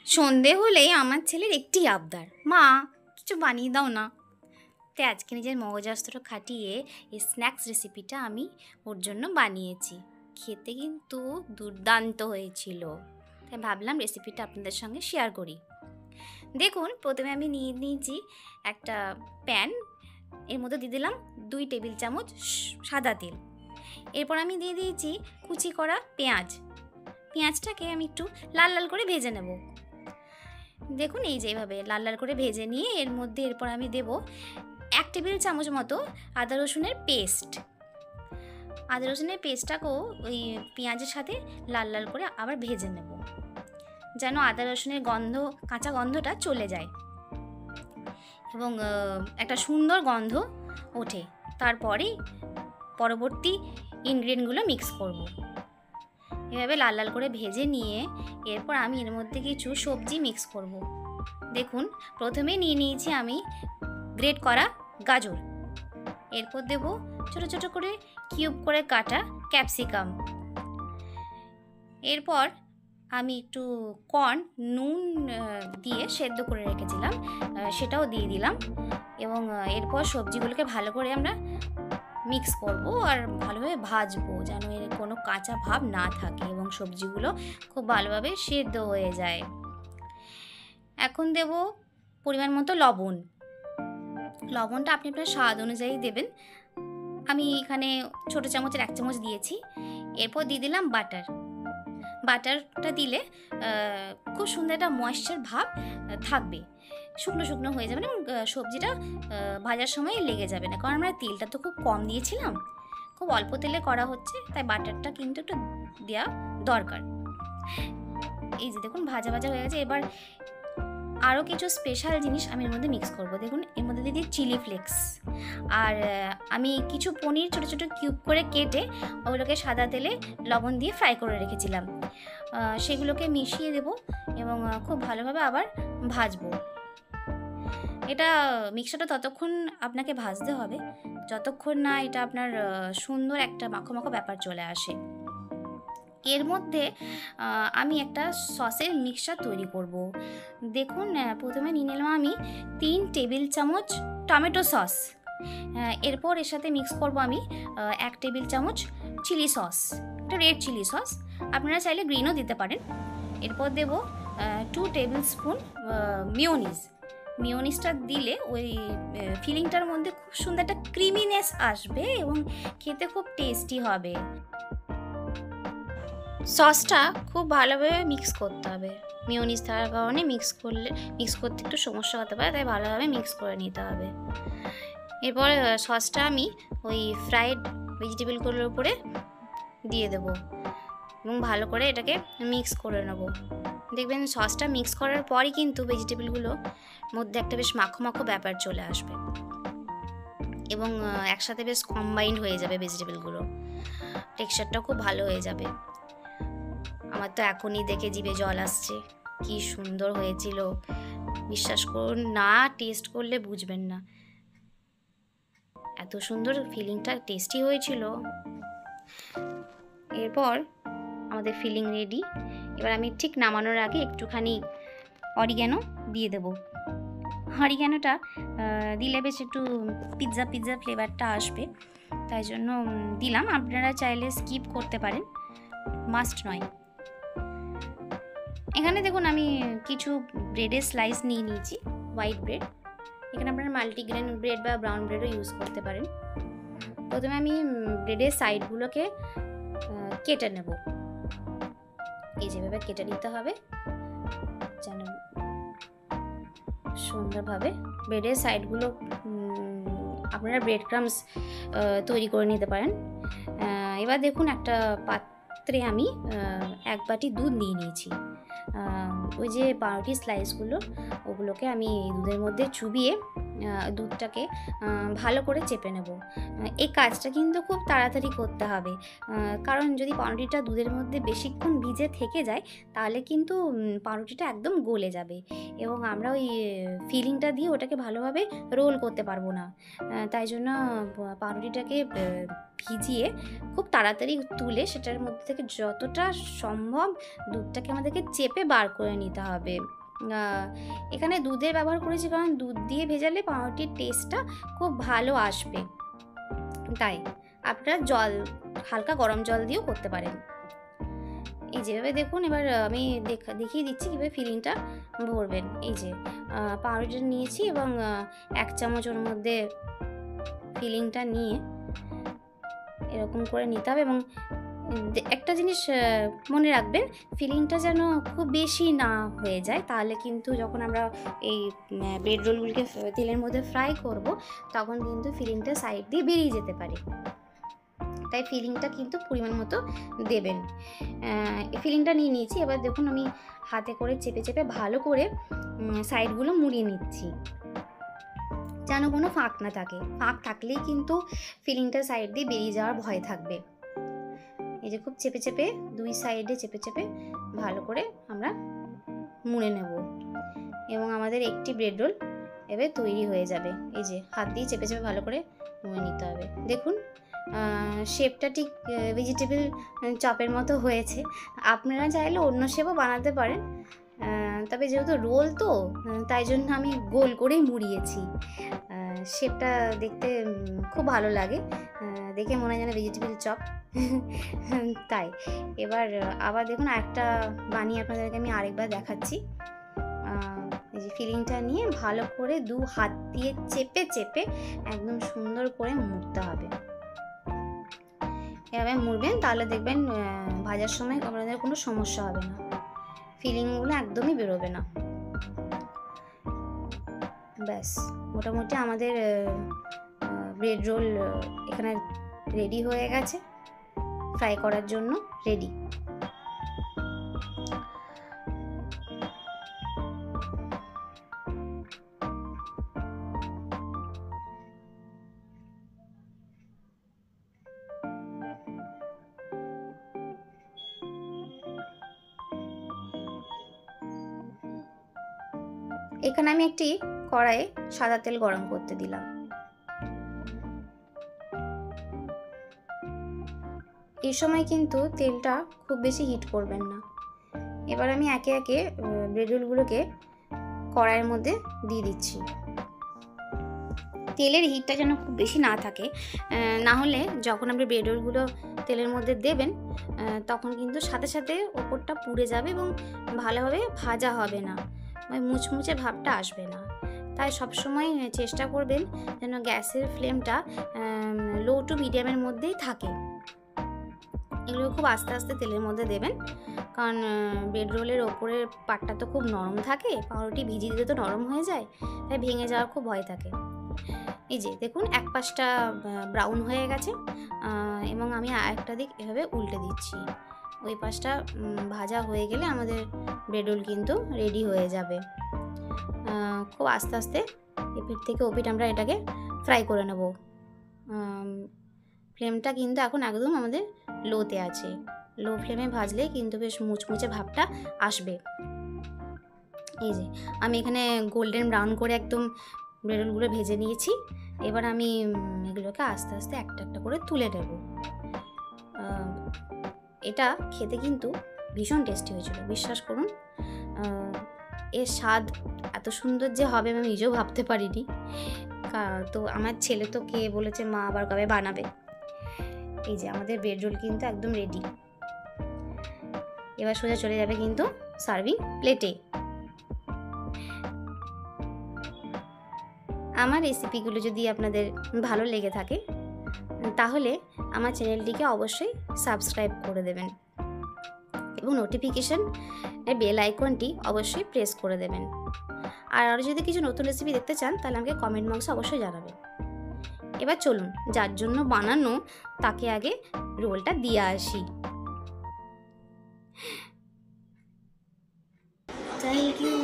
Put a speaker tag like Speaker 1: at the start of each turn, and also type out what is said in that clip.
Speaker 1: সন্ধে হলেই আমার ছেলের একটি আবদার, মা কিছু বানিয়ে দাও না। তাই আজকে নিজের মগজাস্ত্র খাটিয়ে এই স্ন্যাক্স রেসিপিটা আমি ওর জন্য বানিয়েছি। খেতে কিন্তু দুর্দান্ত হয়েছিল, তাই ভাবলাম রেসিপিটা আপনাদের সঙ্গে শেয়ার করি। দেখুন, প্রথমে আমি নিয়ে নিয়েছি একটা প্যান, এর মধ্যে দিয়ে দিলাম 2 টেবিল চামচ সাদা তেল। এরপর আমি দিয়ে দিয়েছি কুচি করা পেঁয়াজটাকে আমি একটু লাল লাল করে ভেজে নেব। দেখুন, এই যেভাবে লাল লাল করে ভেজে নিয়ে এর মধ্যে এরপর আমি দেব 1 টেবিল চামচ মতো আদা রসুনের পেস্ট। আদা রসুনের পেস্টটাকেও ওই পেঁয়াজের সাথে লাল লাল করে আবার ভেজে নেব, যেন আদা রসুনের কাঁচা গন্ধটা চলে যায় এবং একটা সুন্দর গন্ধ ওঠে। তারপরেই পরবর্তী ইনগ্রেডিয়েন্টগুলো মিক্স করব। এভাবে লাল লাল করে ভেজে নিয়ে এরপর আমি এর মধ্যে কিছু সবজি মিক্স করব। দেখুন, প্রথমে নিয়ে নিয়েছি আমি গ্রেট করা গাজর, এরপর দেব ছোট ছোট করে কিউব করে কাটা ক্যাপসিকাম, এরপর আমি একটু কর্ন নুন দিয়ে সেদ্ধ করে রেখেছিলাম সেটাও দিয়ে দিলাম এবং এরপর সবজিগুলোকে ভালো করে আমরা মিক্স করব আর ভালোভাবে ভাজবো, যেন এর কোনো কাঁচা ভাব না থাকে এবং সবজিগুলো খুব ভালোভাবে সেদ্ধ হয়ে যায়। এখন দেব পরিমাণ মতো লবণ। লবণটা আপনি আপনার স্বাদ অনুযায়ী দেবেন। আমি এখানে ছোটো চামচের 1 চামচ দিয়েছি। এরপর দিয়ে দিলাম বাটারটা দিলে খুব সুন্দর একটা ময়েশ্চার ভাব থাকবে, শুকনো শুকনো হয়ে যাবে না এবং সবজিটা ভাজার সময় লেগে যাবে না, কারণ আমরা তেলটা তো খুব কম দিয়েছিলাম, খুব অল্প তেলে করা হচ্ছে, তাই বাটারটা কিন্তু একটু দেওয়া দরকার। এই যে দেখুন, ভাজা ভাজা হয়ে গেছে। এবার আরও কিছু স্পেশাল জিনিস আমি এর মধ্যে মিক্স করব। দেখুন, এর মধ্যে দিয়ে দিই চিলি ফ্লেক্স, আর আমি কিছু পনির ছোটো ছোটো কিউব করে কেটে ওগুলোকে সাদা তেলে লবণ দিয়ে ফ্রাই করে রেখেছিলাম, সেগুলোকে মিশিয়ে দেব এবং খুব ভালোভাবে আবার ভাজবো। এটা মিক্সচারটা ততক্ষণ আপনাকে ভাজতে হবে যতক্ষণ না এটা আপনার সুন্দর একটা মাখো মাখো ব্যাপার চলে আসে। এর মধ্যে আমি একটা সসের মিক্সচার তৈরি করব। দেখুন, প্রথমে নিয়ে নিলাম আমি 3 টেবিল চামচ টমেটো সস, এরপর এর সাথে মিক্স করব আমি 1 টেবিল চামচ চিলি সস, একটা রেড চিলি সস, আপনারা চাইলে গ্রিনও দিতে পারেন। এরপর দেব 2 টেবিল স্পুন মিওনিজটা দিলে ওই ফিলিংটার মধ্যে খুব সুন্দর একটা ক্রিমিনেস আসবে এবং খেতে খুব টেস্টি হবে। সসটা খুব ভালোভাবে মিক্স করতে হবে, মিওনিজ থাকার কারণে মিক্স করতে একটু সমস্যা হতে পারে, তাই ভালোভাবে মিক্স করে নিতে হবে। এরপর সসটা আমি ওই ফ্রাইড ভেজিটেবলগুলোর উপরে দিয়ে দেব এবং ভালো করে এটাকে মিক্স করে নেব। দেখবেন সসটা মিক্স করার পরই কিন্তু ভেজিটেবলগুলোর মধ্যে একটা বেশ মাখো মাখো ব্যাপার চলে আসবে এবং একসাথে বেশ কম্বাইন্ড হয়ে যাবে ভেজিটেবলগুলো, টেক্সচারটা খুব ভালো হয়ে যাবে। আমার তো এখনই দেখে জিভে জল আসছে, কি সুন্দর হয়েছিল, বিশ্বাস করুন, না টেস্ট করলে বুঝবেন না এত সুন্দর ফিলিংটা টেস্টি হয়েছিল। এরপর আমাদের ফিলিং রেডি। এবার আমি ঠিক নামানোর আগে একটুখানি অরিগ্যানো দিয়ে দেব। অরিগ্যানোটা দিলে বেশ একটু পিৎজা ফ্লেভারটা আসবে, তাই জন্য দিলাম। আপনারা চাইলে স্কিপ করতে পারেন, মাস্ট নয়। এখানে দেখুন, আমি কিছু ব্রেডের স্লাইস নিয়ে নিয়েছি, হোয়াইট ব্রেড। এখানে আপনারা মাল্টিগ্রেন ব্রেড বা ব্রাউন ব্রেডও ইউজ করতে পারেন। প্রথমে আমি ব্রেডের সাইডগুলোকে কেটে নেব, এই যেভাবে কেটে নিতে হবে যেন সুন্দরভাবে ব্রেডের সাইডগুলো আপনারা ব্রেড ক্রামস তৈরি করে নিতে পারেন। এবার দেখুন, একটা পাত্রে আমি 1 বাটি দুধ নিয়ে নিয়েছি। ওই যে পাউরুটি স্লাইসগুলো ওগুলোকে আমি দুধের মধ্যে চুবিয়ে দুধটাকে ভালো করে চেপে নেব। এই কাজটা কিন্তু খুব তাড়াতাড়ি করতে হবে, কারণ যদি পাউরুটিটা দুধের মধ্যে বেশিক্ষণ ভিজে থেকে যায় তাহলে কিন্তু পাউরুটিটা একদম গলে যাবে এবং আমরা ওই ফিলিংটা দিয়ে ওটাকে ভালোভাবে রোল করতে পারবো না। তাই জন্য পাউরুটিটাকে ভিজিয়ে খুব তাড়াতাড়ি তুলে সেটার মধ্যে থেকে যতটা সম্ভব দুধটাকে আমাদেরকে চেপে বার করে নিতে হবে। এখানে দুধের ব্যবহার করেছি কারণ দুধ দিয়ে ভেজালে পাউরুটির টেস্টটা খুব ভালো আসবে, তাই আপনারা হালকা গরম জল দিয়েও করতে পারেন। এই যেভাবে দেখুন, এবার আমি দেখিয়ে দিচ্ছি কীভাবে ফিলিংটা ভরবেন। এই যে পাউরুটিটা নিয়েছি এবং 1 চামচ ওর মধ্যে ফিলিংটা নিয়ে এরকম করে নিতে হবে এবং একটা জিনিস মনে রাখবেন, ফিলিংটা যেন খুব বেশি না হয়ে যায়, তাহলে কিন্তু যখন আমরা এই ব্রেড রোলগুলিকে তেলের মধ্যে ফ্রাই করব তখন কিন্তু ফিলিংটা সাইড দিয়ে বেরিয়ে যেতে পারে, তাই ফিলিংটা কিন্তু পরিমাণ মতো দেবেন। ফিলিংটা নিয়ে নিয়েছি, এবার দেখুন আমি হাতে করে চেপে চেপে ভালো করে সাইডগুলো মুড়িয়ে নিচ্ছি যেন কোনো ফাঁক না থাকে। ফাঁক থাকলেই কিন্তু ফিলিংটা সাইড দিয়ে বেরিয়ে যাওয়ার ভয় থাকবে। এই যে খুব চেপে চেপে দুই সাইডে চেপে চেপে ভালো করে আমরা মুড়ে নেব এবং আমাদের একটি ব্রেড রোল এবার তৈরি হয়ে যাবে। এই যে হাত দিয়ে চেপে চেপে ভালো করে মুড়ে নিতে হবে। দেখুন শেপটা ঠিক ভেজিটেবল চপের মতো হয়েছে। আপনারা চাইলে অন্য শেপও বানাতে পারেন, তবে যেহেতু রোল তো তাই জন্য আমি গোল করেই মুড়িয়েছি। শেপটা দেখতে খুব ভালো লাগে, দেখে মনে হয় যেন ভেজিটেবল চপ, তাই। এবার আবার দেখুন একটা বানিয়ে আপনাদেরকে আমি আরেকবার দেখাচ্ছি। এই যে ফিলিংটা নিয়ে ভালো করে 2 হাত দিয়ে চেপে চেপে একদম সুন্দর করে মুড়তে হবে। এভাবে মুড়বেন, তাহলে দেখবেন ভাজার সময় আপনাদের কোনো সমস্যা হবে না, ফিলিংগুলো একদমই বেরোবে না। ব্যাস মোটামুটি আমাদের ব্রেড রোল এখানে রেডি হয়ে গেছে, ফ্রাই করার জন্য রেডি। এখানে আমি একটি কড়াইয়ে সাদা তেল গরম করতে দিলাম। এই সময় কিন্তু তেলটা খুব বেশি হিট করবেন না। এবার আমি একে একে ব্রেড রোলগুলোকে কড়াইয়ের মধ্যে দিয়ে দিচ্ছি। তেলের হিটটা যেন খুব বেশি না থাকে, না হলে যখন আপনি ব্রেড রোলগুলো তেলের মধ্যে দেবেন তখন কিন্তু সাথে সাথে ওপরটা পুড়ে যাবে এবং ভালোভাবে ভাজা হবে না, ওই মুচমুচে ভাবটা আসবে না। তাই সবসময় চেষ্টা করবেন যেন গ্যাসের ফ্লেমটা লো টু মিডিয়ামের মধ্যেই থাকে। এগুলো খুব আস্তে আস্তে তেলের মধ্যে দেবেন, কারণ ব্রেড রোলের ওপরের পাটটা তো খুব নরম থাকে, পাউরুটি ভিজিয়ে দিলে তো নরম হয়ে যায়, তাই ভেঙে যাওয়ার খুব ভয় থাকে। এই যে দেখুন এক পাশটা ব্রাউন হয়ে গেছে এবং আমি আরেকটা দিক এভাবে উল্টে দিচ্ছি। ওই পাশটা ভাজা হয়ে গেলে আমাদের ব্রেড রোল কিন্তু রেডি হয়ে যাবে। খুব আস্তে আস্তে এপিঠ থেকে ওপিঠ আমরা এটাকে ফ্রাই করে নেব। ফ্লেমটা কিন্তু এখন একদম আমাদের লোতে আছে, লো ফ্লেমে ভাজলে কিন্তু বেশ মুচমুচে ভাবটা আসবে। এই যে আমি এখানে গোল্ডেন ব্রাউন করে একদম ব্রেড রোলগুলো ভেজে নিয়েছি। এবার আমি এগুলোকে আস্তে আস্তে একটা একটা করে তুলে নেব। এটা খেতে কিন্তু ভীষণ টেস্টি হয়েছিল, বিশ্বাস করুন। এর স্বাদ এত সুন্দর যে হবে আমি নিজেও ভাবতে পারিনি। তো আমার ছেলে তো খেয়ে বলেছে মা আবার কবে বানাবে। এই যে আমাদের ব্রেড রোল কিন্তু একদম রেডি। এবার সোজা চলে যাবে কিন্তু সার্ভিং প্লেটে। আমার রেসিপিগুলো যদি আপনাদের ভালো লেগে থাকে তাহলে আমার চ্যানেলটিকে অবশ্যই সাবস্ক্রাইব করে দেবেন এবং নোটিফিকেশন বেল আইকনটি অবশ্যই প্রেস করে দেবেন। আর আরও যদি কিছু নতুন রেসিপি দেখতে চান তাহলে আমাকে কমেন্ট বক্সে অবশ্যই জানাবেন। এবার চলুন যার জন্য বানানো তাকে আগে রোলটা দিয়ে আসি। Thank you.